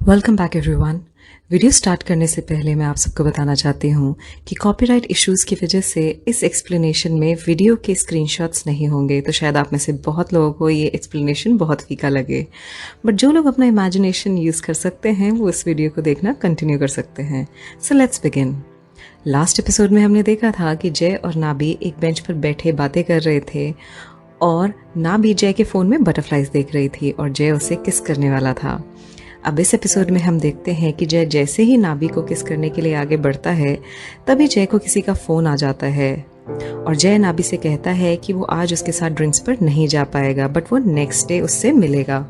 Welcome back everyone. Video start करने से पहले मैं आप सबको बताना चाहती हूँ कि कॉपीराइट इश्यूज की वजह से इस एक्सप्लेनेशन में वीडियो के स्क्रीनशॉट्स नहीं होंगे, तो शायद आप में से बहुत लोगों को ये एक्सप्लेनेशन बहुत फीका लगे। बट जो लोग अपना इमेजिनेशन यूज़ कर सकते हैं वो इस वीडियो को देखना कंटिन्यू कर सकते हैं। So let's begin. Last episode में हमने देखा था कि जय और नाबी एक बेंच पर बैठे बातें कर रहे थे और नाबी जय के फ़ोन में बटरफ्लाइज देख रही थी और जय उसे किस करने वाला था। अब इस एपिसोड में हम देखते हैं कि जय जैसे ही नाबी को किस करने के लिए आगे बढ़ता है तभी जय को किसी का फ़ोन आ जाता है और जय नाबी से कहता है कि वो आज उसके साथ ड्रिंक्स पर नहीं जा पाएगा बट वो नेक्स्ट डे उससे मिलेगा।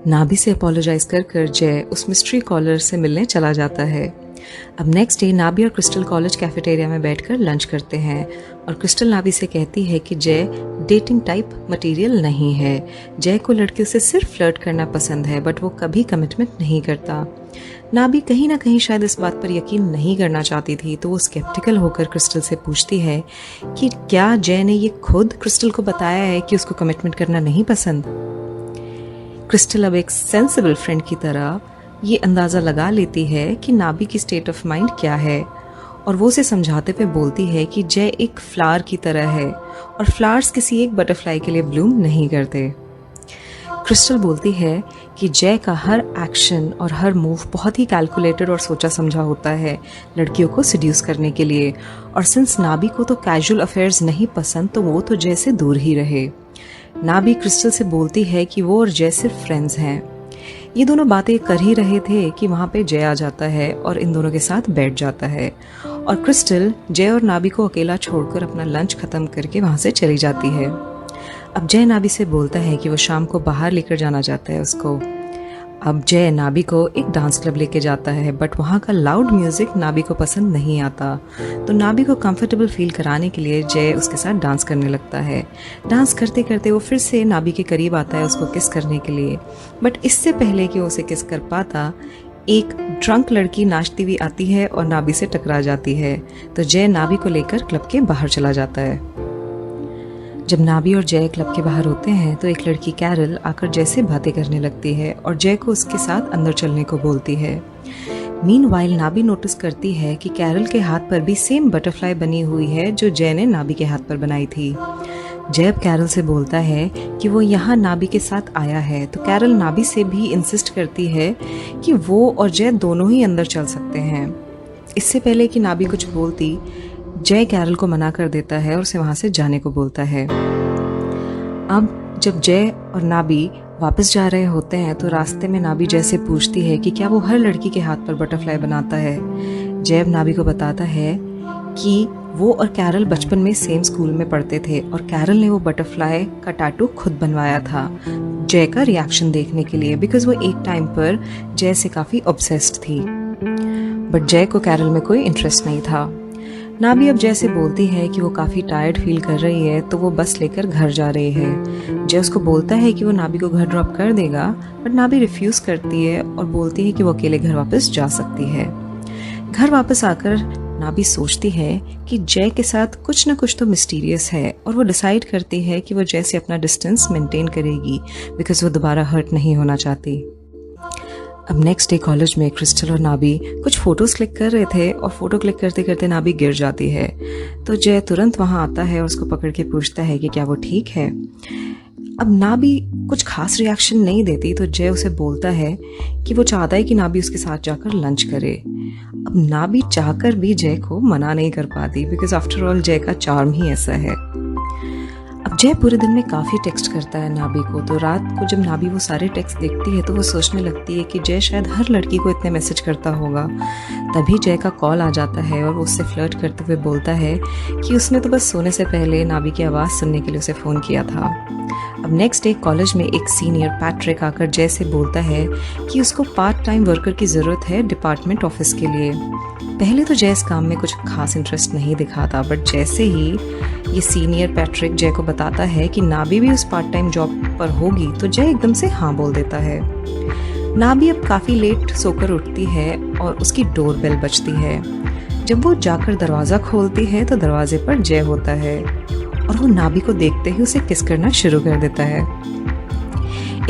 नाबी से अपोलोजाइज कर कर जय उस मिस्ट्री कॉलर से मिलने चला जाता है। अब नेक्स्ट डे नाबी और क्रिस्टल कॉलेज कैफेटेरिया में बैठकर लंच करते हैं और क्रिस्टल नाबी से कहती है कि जय डेटिंग टाइप मटेरियल नहीं है। जय को लड़कियों से सिर्फ फ्लर्ट करना पसंद है बट वो कभी कमिटमेंट नहीं करता। नाबी कहीं ना कहीं शायद इस बात पर यकीन नहीं करना चाहती थी, तो वो स्केप्टिकल होकर क्रिस्टल से पूछती है कि क्या जय ने ये खुद क्रिस्टल को बताया है कि उसको कमिटमेंट करना नहीं पसंद। क्रिस्टल अब एक सेंसिबल फ्रेंड की तरह ये अंदाज़ा लगा लेती है कि नाबी की स्टेट ऑफ माइंड क्या है और वो उसे समझाते हुए बोलती है कि जय एक फ्लावर की तरह है और फ्लावर्स किसी एक बटरफ्लाई के लिए ब्लूम नहीं करते। क्रिस्टल बोलती है कि जय का हर एक्शन और हर मूव बहुत ही कैलकुलेटेड और सोचा समझा होता है लड़कियों को सिड्यूस करने के लिए, और सिंस नाबी को तो कैजुअल अफेयर्स नहीं पसंद तो वो तो जय से दूर ही रहे। नाबी क्रिस्टल से बोलती है कि वो और जय सिर्फ फ्रेंड्स हैं। ये दोनों बातें कर ही रहे थे कि वहाँ पे जय आ जाता है और इन दोनों के साथ बैठ जाता है और क्रिस्टल जय और नाबी को अकेला छोड़कर अपना लंच ख़त्म करके वहाँ से चली जाती है। अब जय नाबी से बोलता है कि वो शाम को बाहर लेकर जाना चाहता है उसको। अब जय नाबी को एक डांस क्लब लेके जाता है बट वहाँ का लाउड म्यूज़िक नाबी को पसंद नहीं आता, तो नाबी को कंफर्टेबल फील कराने के लिए जय उसके साथ डांस करने लगता है। डांस करते करते वो फिर से नाबी के करीब आता है उसको किस करने के लिए, बट इससे पहले कि वो उसे किस कर पाता एक ड्रंक लड़की नाचती हुई आती है और नाबी से टकरा जाती है, तो जय नाबी को लेकर क्लब के बाहर चला जाता है। जब नाबी और जय क्लब के बाहर होते हैं तो एक लड़की कैरल आकर जय से बातें करने लगती है और जय को उसके साथ अंदर चलने को बोलती है। मीनवाइल नाबी नोटिस करती है कि कैरल के हाथ पर भी सेम बटरफ्लाई बनी हुई है जो जय ने नाबी के हाथ पर बनाई थी। जय अब कैरल से बोलता है कि वो यहाँ नाबी के साथ आया है, तो कैरल नाबी से भी इंसिस्ट करती है कि वो और जय दोनों ही अंदर चल सकते हैं। इससे पहले कि नाबी कुछ बोलती जय कैरल को मना कर देता है और उसे वहाँ से जाने को बोलता है। अब जब जय और नाबी वापस जा रहे होते हैं तो रास्ते में नाबी जय से पूछती है कि क्या वो हर लड़की के हाथ पर बटरफ्लाई बनाता है। जय अब नाबी को बताता है कि वो और कैरल बचपन में सेम स्कूल में पढ़ते थे और कैरल ने वो बटरफ्लाई का टैटू खुद बनवाया था जय का रिएक्शन देखने के लिए, बिकॉज वो एक टाइम पर जय से काफ़ी ऑब्सेस्ड थी। बट जय को कैरल में कोई इंटरेस्ट नहीं था। नाबी अब जय से बोलती है कि वो काफ़ी टायर्ड फील कर रही है तो वो बस लेकर घर जा रही है। जय उसको बोलता है कि वो नाबी को घर ड्रॉप कर देगा बट नाबी रिफ्यूज़ करती है और बोलती है कि वो अकेले घर वापस जा सकती है। घर वापस आकर नाबी सोचती है कि जय के साथ कुछ ना कुछ तो मिस्टीरियस है और वो डिसाइड करती है कि वो जय से अपना डिस्टेंस मेंटेन करेगी बिकॉज वो दोबारा हर्ट नहीं होना चाहती। अब नेक्स्ट डे कॉलेज में क्रिस्टल और नाबी कुछ फोटोज़ क्लिक कर रहे थे और फोटो क्लिक करते करते नाबी गिर जाती है, तो जय तुरंत वहाँ आता है और उसको पकड़ के पूछता है कि क्या वो ठीक है। अब नाबी कुछ खास रिएक्शन नहीं देती तो जय उसे बोलता है कि वो चाहता है कि नाबी उसके साथ जाकर लंच करे। अब नाबी चाहकर भी जय को मना नहीं कर पाती बिकॉज आफ्टर ऑल जय का चार्म ही ऐसा है। अब जय पूरे दिन में काफ़ी टेक्स्ट करता है नाबी को, तो रात को जब नाबी वो सारे टेक्स्ट देखती है तो वो सोचने लगती है कि जय शायद हर लड़की को इतने मैसेज करता होगा। तभी जय का कॉल आ जाता है और वो उससे फ्लर्ट करते हुए बोलता है कि उसने तो बस सोने से पहले नाबी की आवाज़ सुनने के लिए उसे फ़ोन किया था। अब नेक्स्ट डे कॉलेज में एक सीनियर पैट्रिक आकर जय से बोलता है कि उसको पार्ट टाइम वर्कर की ज़रूरत है डिपार्टमेंट ऑफिस के लिए। पहले तो जय इस काम में कुछ खास इंटरेस्ट नहीं दिखाता, बट जैसे ही ये सीनियर पैट्रिक जय को बताता है कि नाबी भी उस पार्ट टाइम जॉब पर होगी तो जय एकदम से हाँ बोल देता है। नाबी अब काफ़ी लेट सोकर उठती है और उसकी डोर बेल बजती है। जब वो जाकर दरवाज़ा खोलती है तो दरवाजे पर जय होता है और वो नाबी को देखते ही उसे किस करना शुरू कर देता है।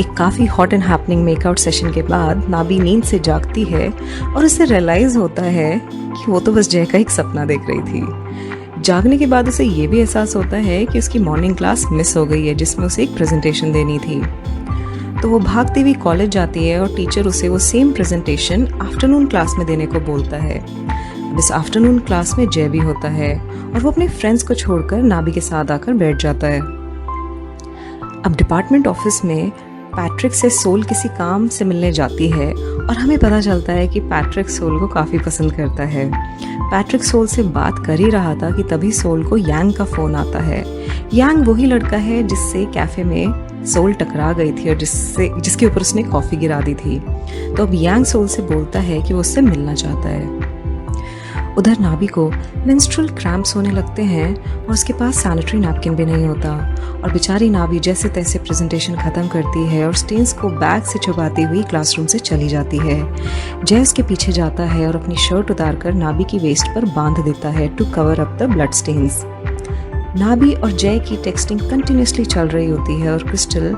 एक काफ़ी hot and happening make-out session के बाद नाबी नींद से जागती है और उसे रियलाइज़ होता है कि वो तो बस जय का एक सपना देख रही थी। जागने के बाद उसे ये भी एहसास होता है कि उसकी मॉर्निंग क्लास मिस हो गई है जिसमें उसे एक प्रेजेंटेशन देनी थी। तो वो भागती हुई कॉलेज जाती है और टीचर उसे वो सेम प्रेजेंटेशन आफ्टरनून क्लास में देने को बोलता है। अब इस आफ्टरनून क्लास में जय भी होता है और वो अपने फ्रेंड्स को छोड़कर नाबी के साथ आकर बैठ जाता है। अब डिपार्टमेंट ऑफिस में पैट्रिक से सोल किसी काम से मिलने जाती है और हमें पता चलता है कि पैट्रिक सोल को काफ़ी पसंद करता है। पैट्रिक सोल से बात कर ही रहा था कि तभी सोल को यांग का फ़ोन आता है। यांग वही लड़का है जिससे कैफ़े में सोल टकरा गई थी और जिसके ऊपर उसने कॉफ़ी गिरा दी थी। तो अब यांग सोल से बोलता है कि वो उससे मिलना चाहता है। उधर नाबी को मेंस्ट्रुअल क्रैम्प्स होने लगते हैं और उसके पास सैनिटरी नैपकिन भी नहीं होता और बेचारी नाबी जैसे तैसे प्रेजेंटेशन ख़त्म करती है और स्टेन्स को बैग से छुपाती हुई क्लासरूम से चली जाती है। जय उसके पीछे जाता है और अपनी शर्ट उतारकर नाबी की वेस्ट पर बांध देता है to cover up the blood stains. Nabi और जय की टेक्सटिंग कंटिन्यूसली चल रही होती है और क्रिस्टल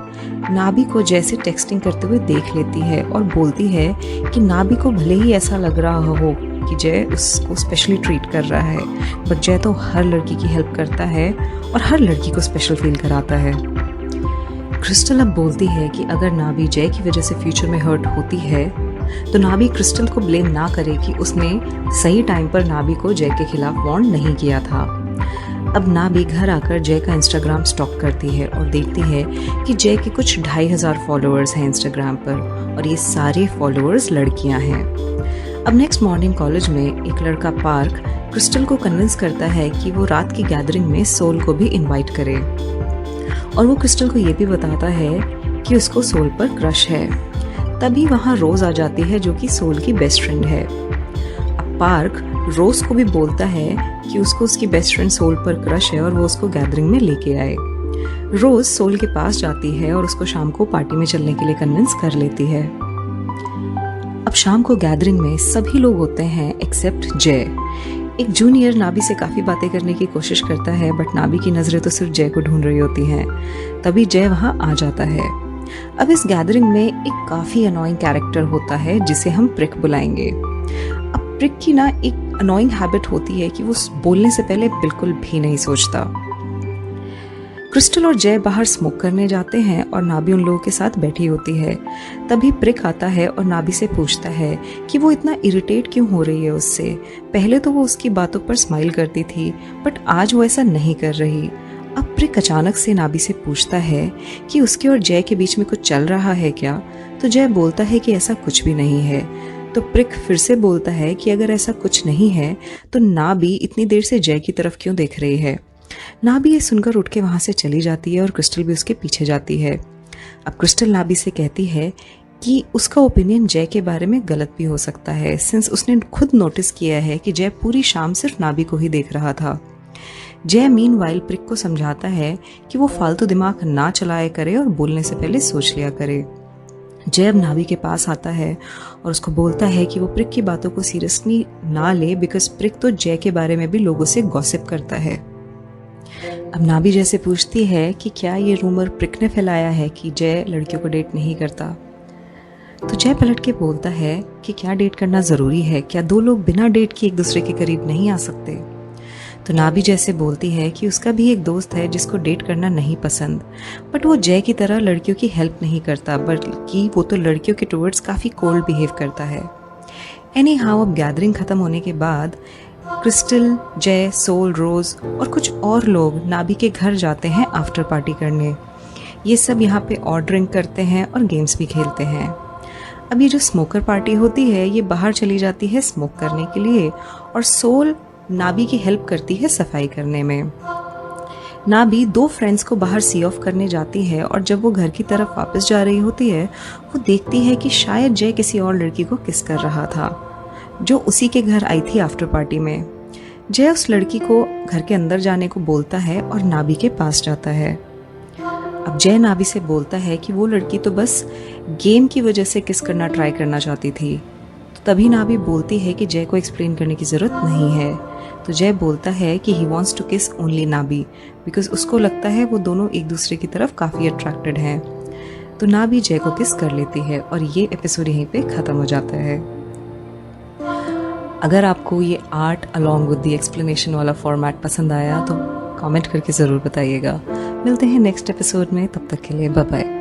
नाबी को जय से टेक्सटिंग करते हुए देख लेती है और बोलती है कि नाबी को भले ही ऐसा लग रहा हो कि जय उसको स्पेशली ट्रीट कर रहा है, बट जय तो हर लड़की की हेल्प करता है और हर लड़की को स्पेशल फील कराता है। क्रिस्टल अब बोलती है कि अगर नाबी जय की वजह से फ्यूचर में हर्ट होती है तो नाबी क्रिस्टल को ब्लेम ना करे कि उसने सही टाइम पर नाबी को जय के खिलाफ वार्न नहीं किया था। अब नाबी घर आकर जय का इंस्टाग्राम स्टॉक करती है और देखती है कि जय के कुछ 2500 फॉलोअर्स हैं इंस्टाग्राम पर और ये सारे फॉलोअर्स लड़कियां हैं। अब नेक्स्ट मॉर्निंग कॉलेज में एक लड़का पार्क क्रिस्टल को कन्विंस करता है कि वो रात की गैदरिंग में सोल को भी इनवाइट करे और वो क्रिस्टल को ये भी बताता है कि उसको सोल पर क्रश है। तभी वहाँ रोज आ जाती है जो कि सोल की बेस्ट फ्रेंड है। अब पार्क रोज को भी बोलता है कि उसको उसकी बेस्ट फ्रेंड सोल पर क्रश है और वो उसको गैदरिंग में लेके आए। रोज सोल के पास जाती है और उसको शाम को पार्टी में चलने के लिए कन्विंस कर लेती है। अब शाम को गैदरिंग में सभी लोग होते हैं एक्सेप्ट जय। एक जूनियर नाबी से काफ़ी बातें करने की कोशिश करता है बट नाबी की नज़रें तो सिर्फ जय को ढूंढ रही होती हैं। तभी जय वहाँ आ जाता है। अब इस गैदरिंग में एक काफ़ी अनोइंग कैरेक्टर होता है जिसे हम प्रिक बुलाएंगे। अब प्रिक की ना एक अनोइंग हैबिट होती है कि वो बोलने से पहले बिल्कुल भी नहीं सोचता। क्रिस्टल और जय बाहर स्मोक करने जाते हैं और नाबी उन लोगों के साथ बैठी होती है। तभी प्रिक आता है और नाबी से पूछता है कि वो इतना इरिटेट क्यों हो रही है उससे। पहले तो वो उसकी बातों पर स्माइल करती थी बट आज वो ऐसा नहीं कर रही। अब प्रिक अचानक से नाबी से पूछता है कि उसके और जय के बीच में कुछ चल रहा है क्या। तो जय बोलता है कि ऐसा कुछ भी नहीं है। तो प्रिक फिर से बोलता है कि अगर ऐसा कुछ नहीं है तो नाबी इतनी देर से जय की तरफ क्यों देख रही है। नाबी ये सुनकर उठ के वहां से चली जाती है और क्रिस्टल भी उसके पीछे जाती है। अब क्रिस्टल नाबी से कहती है कि उसका ओपिनियन जय के बारे में गलत भी हो सकता है सिंस उसने खुद नोटिस किया है कि जय पूरी शाम सिर्फ नाबी को ही देख रहा था। जय मीनवाइल प्रिक को समझाता है कि वो फालतू दिमाग ना चलाया करे और बोलने से पहले सोच लिया करे। जय अब नाबी के पास आता है और उसको बोलता है कि वो प्रिक की बातों को सीरियसली ना ले बिकॉज प्रिक तो जय के बारे में भी लोगों से गॉसिप करता है। अब नाबी जय से पूछती है कि क्या ये रूमर प्रिक ने फैलाया है कि जय लड़कियों को डेट नहीं करता। तो जय पलट के बोलता है कि क्या डेट करना ज़रूरी है, क्या दो लोग बिना डेट के एक दूसरे के करीब नहीं आ सकते। तो नाबी जय से बोलती है कि उसका भी एक दोस्त है जिसको डेट करना नहीं पसंद बट वो जय की तरह लड़कियों की हेल्प नहीं करता बल्कि वो तो लड़कियों के टुवर्ड्स काफ़ी कोल्ड बिहेव करता है। एनी हाउ अब गैदरिंग ख़त्म होने के बाद क्रिस्टल, जय, सोल, रोज और कुछ और लोग नाबी के घर जाते हैं आफ्टर पार्टी करने। ये सब यहाँ पे और ड्रिंक करते हैं और गेम्स भी खेलते हैं। अब ये जो स्मोकर पार्टी होती है ये बाहर चली जाती है स्मोक करने के लिए और सोल नाबी की हेल्प करती है सफाई करने में। नाबी दो फ्रेंड्स को बाहर सी ऑफ करने जाती है और जब वो घर की तरफ वापस जा रही होती है वो देखती है कि शायद जय किसी और लड़की को किस कर रहा था जो उसी के घर आई थी आफ्टर पार्टी में। जय उस लड़की को घर के अंदर जाने को बोलता है और नाबी के पास जाता है। अब जय नाबी से बोलता है कि वो लड़की तो बस गेम की वजह से किस करना ट्राई करना चाहती थी। तो तभी नाबी बोलती है कि जय को एक्सप्लेन करने की ज़रूरत नहीं है। तो जय बोलता है कि ही वॉन्ट्स टू किस ओनली नाबी बिकॉज उसको लगता है वो दोनों एक दूसरे की तरफ काफ़ी अट्रैक्टेड हैं। तो नाबी जय को किस कर लेती है और ये एपिसोड यहीं पे ख़त्म हो जाता है। अगर आपको ये art along with the explanation वाला फॉर्मेट पसंद आया तो कमेंट करके ज़रूर बताइएगा। मिलते हैं नेक्स्ट एपिसोड में, तब तक के लिए बाय बाय।